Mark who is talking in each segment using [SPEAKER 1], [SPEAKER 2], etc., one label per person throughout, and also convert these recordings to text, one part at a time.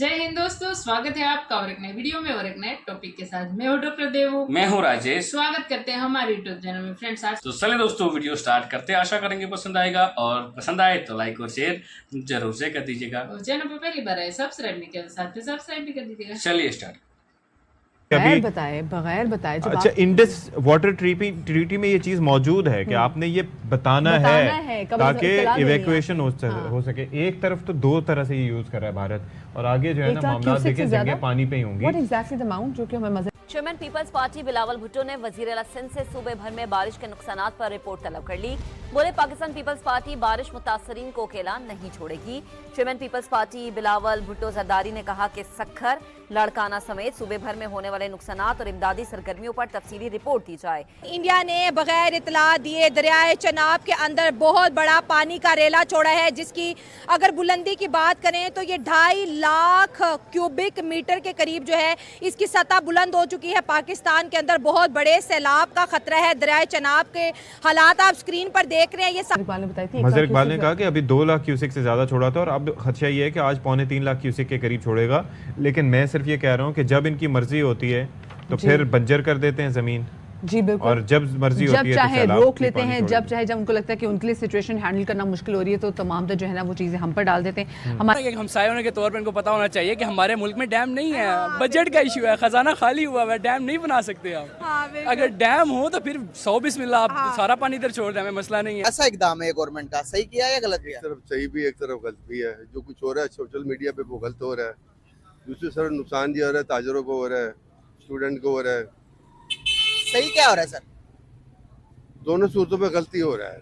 [SPEAKER 1] जय हिंद दोस्तों, स्वागत है आपका और एक नए वीडियो में और एक नए टॉपिक के साथ। मैं हूं डॉक्टर देवू,
[SPEAKER 2] मैं हूं राजेश।
[SPEAKER 1] स्वागत करते हैं हमारे यूट्यूब चैनल में। फ्रेंड्स, आज
[SPEAKER 2] तो चलिए दोस्तों वीडियो स्टार्ट करते हैं। आशा करेंगे पसंद आएगा और पसंद आए तो लाइक और शेयर जरूर से कर दीजिएगा।
[SPEAKER 1] और चैनल पर पहली बार आए सब्सक्राइब नहीं किया, साथ में सब्सक्राइब भी कर दीजिएगा।
[SPEAKER 2] चलिए स्टार्ट।
[SPEAKER 3] बगैर बताए
[SPEAKER 4] अच्छा, इंडस वाटर ट्रीटी में ये चीज मौजूद है कि आपने ये बताना है ताकि इवैक्यूएशन हो सके। एक तरफ तो दो तरह से ये यूज कर रहा है भारत, और आगे जो है ना मामला देखें जगह पानी पे ही होंगी।
[SPEAKER 3] What exactly the amount जो कि हमें मजे
[SPEAKER 5] chairman Peoples Party Bilawal Bhutto ने वजीर आला सिंध से सूबे भर में बारिश के नुकसानात पर रिपोर्ट तलब कर ली। बोले पाकिस्तान पीपल्स पार्टी बारिश मुतासरीन को अकेला नहीं छोड़ेगी। Chairman Peoples Party Bilawal Bhutto Zardari ने कहा कि सक्खर, लड़काना समेत सूबे भर में होने वाले नुकसानात और इमदादी सरगर्मियों पर तफसीली रिपोर्ट दी जाए।
[SPEAKER 6] इंडिया ने बगैर इतला दिए दरियाए चनाब के अंदर बहुत बड़ा पानी का रेला छोड़ा है, जिसकी अगर बुलंदी की बात करें तो ये 2.5 लाख क्यूबिक मीटर के करीब जो है इसकी सतह बुलंद हो चुकी है। पाकिस्तान के अंदर बहुत बड़े सैलाब का खतरा है। दरियाए चनाब के हालात आप स्क्रीन पर देख रहे हैं। ये
[SPEAKER 4] मजहर इकबाल ने कहा कि अभी 2 लाख क्यूसिक से ज्यादा छोड़ा था और अब खदशा ये है कि आज 2.25 लाख क्यूसिक के करीब छोड़ेगा। लेकिन मैं सिर्फ ये कह रहा हूँ कि जब इनकी मर्जी होती है तो फिर बंजर कर देते हैं जमीन।
[SPEAKER 3] जी बिल्कुल।
[SPEAKER 4] और जब मर्जी होती है
[SPEAKER 3] चाहे रोक लेते हैं, जब उनको लगता है कि उनके लिए सिचुएशन हैंडल करना मुश्किल हो रही है तो तमाम जो है ना वो चीजें हम पर डाल देते हैं।
[SPEAKER 7] हमारे एक हमसाये होने के तौर पर इनको पता होना चाहिए कि हमारे मुल्क में डैम नहीं है, बजट का इशू है, खजाना खाली हुआ है, डैम नहीं बना सकते हम। अगर डैम हो तो फिर 100 बिस्मिल्लाह, आप सारा पानी इधर छोड़ दें, हमें मसला नहीं है।
[SPEAKER 8] ऐसा इकदाम है गवर्नमेंट का, सही किया है या गलत किया?
[SPEAKER 9] एक तरफ सही भी एक तरफ गलत भी है। जो कुछ हो रहा है सोशल मीडिया पे वो गलत हो रहा है, दूसरी तरफ नुकसान भी हो रहा है, ताजरों को हो रहा है, स्टूडेंट को हो रहा है।
[SPEAKER 8] सही क्या हो रहा है सर?
[SPEAKER 9] दोनों सूरतों पे गलती हो रहा है।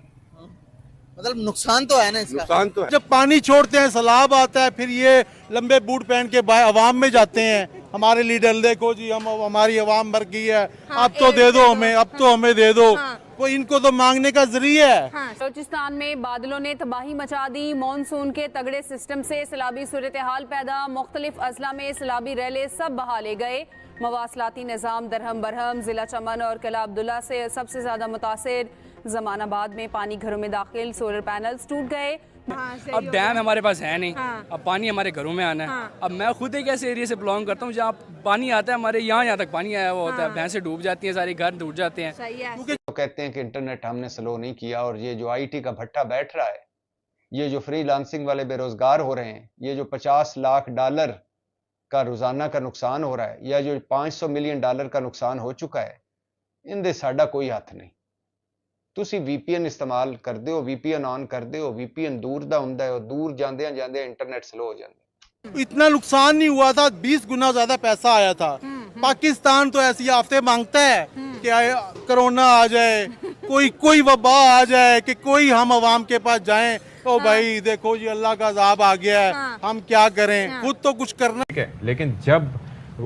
[SPEAKER 8] मतलब नुकसान तो है ना इसका?
[SPEAKER 9] नुकसान तो है।
[SPEAKER 10] जब पानी छोड़ते हैं, सैलाब आता है, फिर ये लंबे बूट पहन के अवाम में जाते हैं। हमारे लीडर देखो जी, हम हमारी अवाम मर गई है, अब तो दे दो हमें, अब तो हमें दे दो। वो इनको तो मांगने का जरिया है।
[SPEAKER 11] बलूचिस्तान में बादलों ने तबाही मचा दी। मानसून के तगड़े सिस्टम से सैलाबी सूरत हाल पैदा। मुख्तलिफ अजला में सैलाबी रैले सब बहा ले गए। मवासलाती निज़ाम दरहम बरहम। जिला चमन और किला अब्दुल्ला से सबसे ज्यादा मुतासिर। जमानाबाद में पानी घरों में दाखिल, सोलर पैनल्स टूट गए।
[SPEAKER 7] अब डैम हमारे पास है नहीं, अब पानी हमारे घरों में आना है। अब मैं खुद एक ऐसे एरिया से बिलोंग करता हूँ जहाँ पानी आता है, हमारे यहाँ तक पानी आया हुआ होता है, भैंसें डूब जाती हैं, सारे घर डूब जाते हैं।
[SPEAKER 12] तो कहते हैं कि इंटरनेट हमने स्लो नहीं किया, और ये जो आईटी का भट्टा बैठ रहा है, ये जो फ्रीलांसिंग वाले बेरोजगार हो रहे हैं, ये जो $50 लाख का रोजाना का नुकसान हो रहा है, या जो $500 मिलियन का नुकसान हो चुका है, इनदे साडा कोई हथ नहीं। तुसी VPN इस्तेमाल करते हो, VPN ऑन करते हो, VPN दूर दा हुंदा है, और दूर जांदे जांदे इंटरनेट स्लो हो जाता है।
[SPEAKER 10] इतना नुकसान नहीं हुआ था, 20 गुना ज्यादा पैसा आया था। पाकिस्तान तो ऐसी आफतें मांगता है कि कोरोना आ जाए, कोई वबा आ जाए, कि कोई हम अवाम के पास जाएं, तो भाई देखो जी अल्लाह का अज़ाब आ गया है, हम क्या करें, खुद तो कुछ करना
[SPEAKER 4] है। लेकिन जब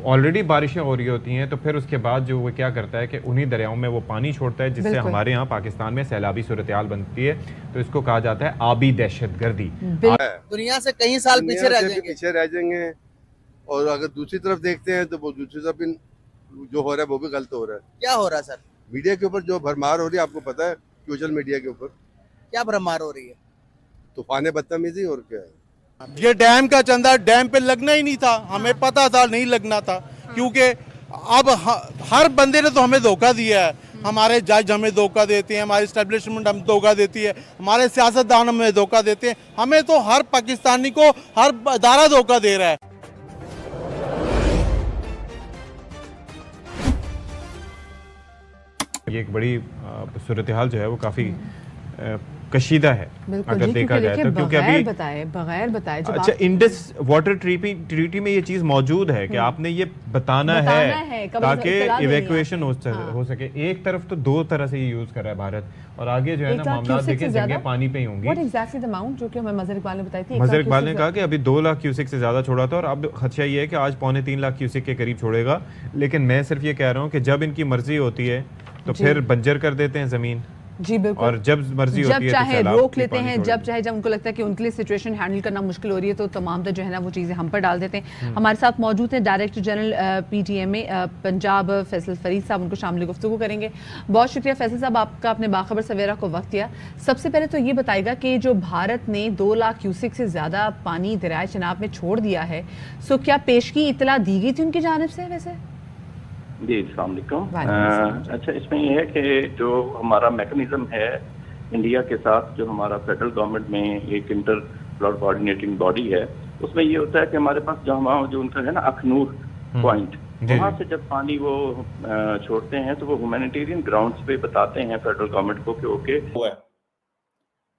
[SPEAKER 4] ऑलरेडी बारिशें हो रही होती हैं तो फिर उसके बाद जो वो क्या करता है कि उन्हीं दरियाओं में वो पानी छोड़ता है, जिससे हमारे यहाँ पाकिस्तान में सैलाबी सूरत हाल बनती है। तो इसको कहा जाता है आबी दहशतगर्दी।
[SPEAKER 8] दुनिया से कई साल पीछे
[SPEAKER 9] रह जाएंगे। और अगर दूसरी तरफ देखते हैं तो वो दूसरी तरफ जो हो रहा है वो भी गलत हो रहा है।
[SPEAKER 8] क्या हो रहा है सर?
[SPEAKER 9] मीडिया के ऊपर जो भरमार हो रही है, आपको पता है, सोशल मीडिया के ऊपर
[SPEAKER 8] क्या भरमार हो रही है?
[SPEAKER 9] तूफाने, बदतमीजी और क्या है।
[SPEAKER 10] ये डैम का चंदा डैम पे लगना ही नहीं था, हमें पता था नहीं लगना था, क्योंकि अब हर बंदे ने तो हमें धोखा दिया है। हमारे जज हमें धोखा देते हैं, हमारी एस्टेब्लिशमेंट हमें धोखा देती है, हमारे सियासतदान हमें धोखा देते हैं, हमें तो हर पाकिस्तानी को हर अदारा धोखा दे रहा है।
[SPEAKER 4] ये एक बड़ी सूरत हाल जो है वो काफी कशीदा है अगर देखा जाए तो, क्योंकि अभी
[SPEAKER 3] बगैर बताए
[SPEAKER 4] अच्छा, इंडस वाटर ट्रीटी में ये चीज मौजूद है कि आपने ये बताना है ताकि इवैक्यूएशन हो सके। एक तरफ तो दो तरह से ये यूज कर रहा है भारत, और आगे जो है ना मामला देखें जगह पानी पे ही होंगी।
[SPEAKER 3] What exactly the amount जो कि हमें मजहर इकबाल ने बताई थी?
[SPEAKER 4] मजहर इकबाल ने कहा कि अभी 2 लाख क्यूसिक से ज्यादा छोड़ा था और अब खदशा ये है कि आज 2.25 लाख क्यूसिक के करीब छोड़ेगा। लेकिन मैं सिर्फ ये कह रहा हूँ कि जब इनकी मर्जी होती है तो फिर बंजर कर देते हैं जमीन।
[SPEAKER 3] जी बिल्कुल।
[SPEAKER 4] और जब मर्जी होती है
[SPEAKER 3] जब चाहे
[SPEAKER 4] तो
[SPEAKER 3] रोक लेते हैं, जब चाहे जब उनको लगता है कि उनके लिए सिचुएशन हैंडल करना मुश्किल हो रही है तो तमाम जो है ना वो चीज़ें हम पर डाल देते हैं। हमारे साथ मौजूद हैं director general PTMA Punjab Faisal Farid साहब, उनको शामिल गुफ्तगू करेंगे। बहुत शुक्रिया फैसल साहब आपका, अपने बाखबर सवेरा को वक्त दिया। सबसे पहले तो ये बताएगा कि जो भारत ने 2 लाख क्यूसेक से ज़्यादा पानी दरियाए चनाब में छोड़ दिया है, सो क्या पेशगी इतला दी गई थी उनकी जानिब से? वैसे
[SPEAKER 13] जी अस्सलाम वालेकुम। अच्छा, इसमें यह है कि जो हमारा मैकेनिज्म है इंडिया के साथ, जो हमारा फेडरल गवर्नमेंट में एक इंटर फ्लड कोऑर्डिनेटिंग बॉडी है, उसमें ये होता है कि हमारे पास जो उनका है ना अखनूर पॉइंट, वहाँ से जब पानी वो छोड़ते हैं तो वो ह्यूमैनिटेरियन ग्राउंड्स पे बताते हैं फेडरल गवर्नमेंट को कि ओके
[SPEAKER 14] हुआ है।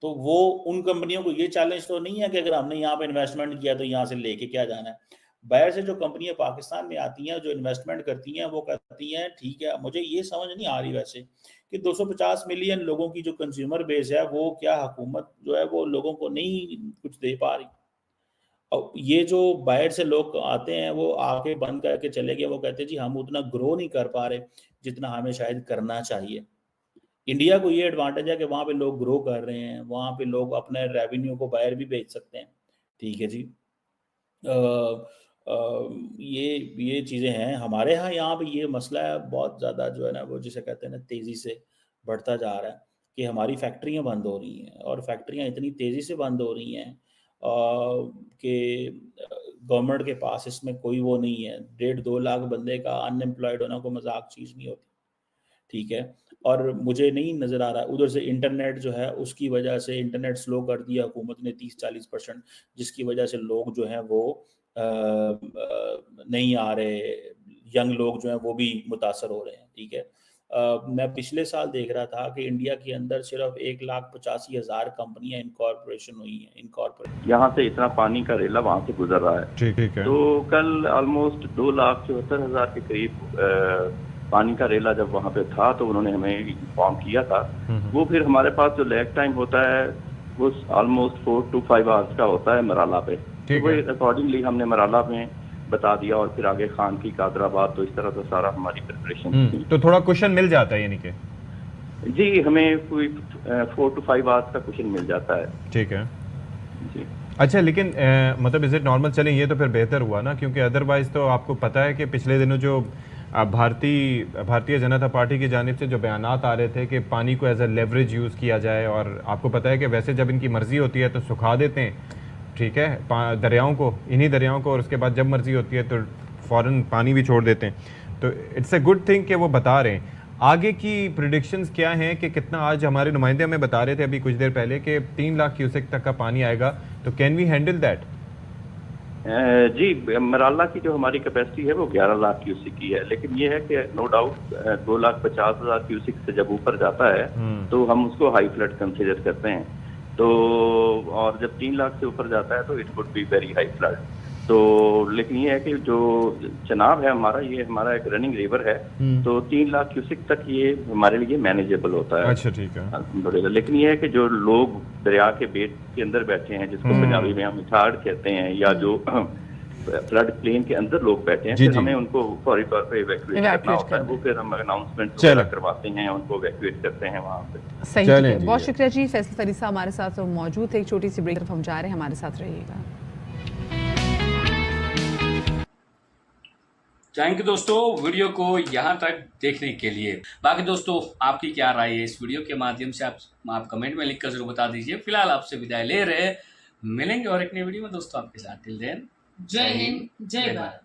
[SPEAKER 14] तो वो उन कंपनियों को ये चैलेंज तो नहीं है कि अगर हमने यहाँ पे इन्वेस्टमेंट किया तो यहाँ से लेके क्या जाना है। बाहर से जो कंपनियां पाकिस्तान में आती हैं, जो इन्वेस्टमेंट करती हैं, वो कहती हैं ठीक है, मुझे ये समझ नहीं आ रही वैसे कि 250 मिलियन लोगों की जो कंज्यूमर बेस है, वो क्या हुकूमत जो है वो लोगों को नहीं कुछ दे पा रही। और ये जो बाहर से लोग आते हैं वो आके बंद करके चले गए, वो कहते हैं जी हम उतना ग्रो नहीं कर पा रहे जितना हमें शायद करना चाहिए। इंडिया को ये एडवांटेज है कि वहाँ पे लोग ग्रो कर रहे हैं, वहाँ पे लोग अपने रेवेन्यू को बाहर भी भेज सकते हैं। ठीक है जी। ये चीज़ें हैं हमारे यहाँ पे ये मसला है बहुत ज़्यादा जो है ना वो जिसे कहते हैं ना तेज़ी से बढ़ता जा रहा है कि हमारी फैक्ट्रियाँ बंद हो रही हैं, और फैक्ट्रियाँ इतनी तेज़ी से बंद हो रही हैं कि गवर्नमेंट के पास इसमें कोई वो नहीं है। 1.5-2 लाख बंदे का अनएम्प्लॉयड होना कोई मजाक चीज़ नहीं होती। ठीक है, और मुझे नहीं नज़र आ रहा उधर से इंटरनेट जो है उसकी वजह से इंटरनेट स्लो कर दिया हुकूमत ने 30-40%, जिसकी वजह से लोग जो हैं वो नहीं आ रहे, यंग लोग जो हैं वो भी मुतासर हो रहे हैं। ठीक है, मैं पिछले साल देख रहा था कि इंडिया के अंदर सिर्फ 1,85,000 कंपनियां इनकॉर्पोरेशन हुई हैं।
[SPEAKER 13] यहाँ से इतना पानी का रेला वहाँ से गुजर रहा है।
[SPEAKER 4] ठीक है।
[SPEAKER 13] तो कल ऑलमोस्ट 2,74,000 के करीब पानी का रेला जब वहाँ पे था तो उन्होंने हमें इन्फॉर्म किया था। वो फिर हमारे पास जो लैग टाइम होता है वो ऑलमोस्ट 4 to 5 आवर्स का होता है मराला पे। तो वो अकॉर्डिंगली हमने मराला में बता दिया, और फिर आगे खान की कादराबाद, तो इस तरह से सारा हमारी प्रिपरेशन।
[SPEAKER 4] तो थोड़ा क्वेश्चन मिल जाता है यानी कि
[SPEAKER 13] जी हमें कोई 4 to 5 आवर्स का क्वेश्चन मिल जाता है।
[SPEAKER 4] ठीक है
[SPEAKER 13] जी।
[SPEAKER 4] अच्छा, लेकिन मतलब इज इट नॉर्मल? चलें, ये तो फिर बेहतर हुआ ना, क्योंकि अदरवाइज तो आपको पता है कि पिछले दिनों जो भारतीय जनता पार्टी की जानिब से जो बयानात आ रहे थे कि पानी को एज अ लेवरेज यूज़ किया जाए, और आपको पता है कि वैसे जब इनकी मर्ज़ी होती है तो सुखा देते हैं, ठीक है, दरियाओं को, इन्हीं दरियाओं को, और उसके बाद जब मर्ज़ी होती है तो फ़ौरन पानी भी छोड़ देते हैं। तो इट्स अ गुड थिंग कि वो बता रहे हैं। आगे की प्रेडिक्शंस क्या हैं कि कितना? आज हमारे नुमाइंदे हमें बता रहे थे अभी कुछ देर पहले कि 3 लाख क्यूसेक तक का पानी आएगा, तो कैन वी हैंडल दैट?
[SPEAKER 13] जी, मराला की जो हमारी कैपेसिटी है वो 11 लाख क्यूसिक की है, लेकिन ये है कि नो डाउट 2,50,000 क्यूसिक से जब ऊपर जाता है तो हम उसको हाई फ्लड कंसिडर करते हैं। तो और जब 3 लाख से ऊपर जाता है तो it would be very high flood. तो लेकिन ये है कि जो चनाब है हमारा, ये हमारा एक रनिंग रिवर है, तो 3 लाख क्यूसिक तक ये हमारे लिए मैनेजेबल होता है।
[SPEAKER 4] अच्छा, ठीक है।
[SPEAKER 13] लेकिन ये है कि जो लोग दरिया के बेट के अंदर बैठे हैं, जिसको पंजाबी में हम इठाड़ कहते हैं, या जो फ्लड प्लेन के अंदर लोग बैठे हैं, फिर हमें उनको फौरी तौर पे इवैक्यूएट करना होता है। वो फिर हम अनाउंसमेंट करवाते हैं, उनको इवैक्यूएट करते हैं वहाँ पे।
[SPEAKER 3] सही है, बहुत शुक्रिया जी। फैसल फरीद साहब हमारे साथ मौजूद थे। एक छोटी सी ब्रेक हम जा रहे हैं, हमारे साथ रहिएगा।
[SPEAKER 2] थैंक यू दोस्तों वीडियो को यहाँ तक देखने के लिए। बाकी दोस्तों आपकी क्या राय है इस वीडियो के माध्यम से आप कमेंट में लिखकर जरूर बता दीजिए। फिलहाल आपसे विदाई ले रहे, मिलेंगे और एक नई वीडियो में दोस्तों आपके साथ। टिल देन,
[SPEAKER 1] जय हिंद, जय भारत।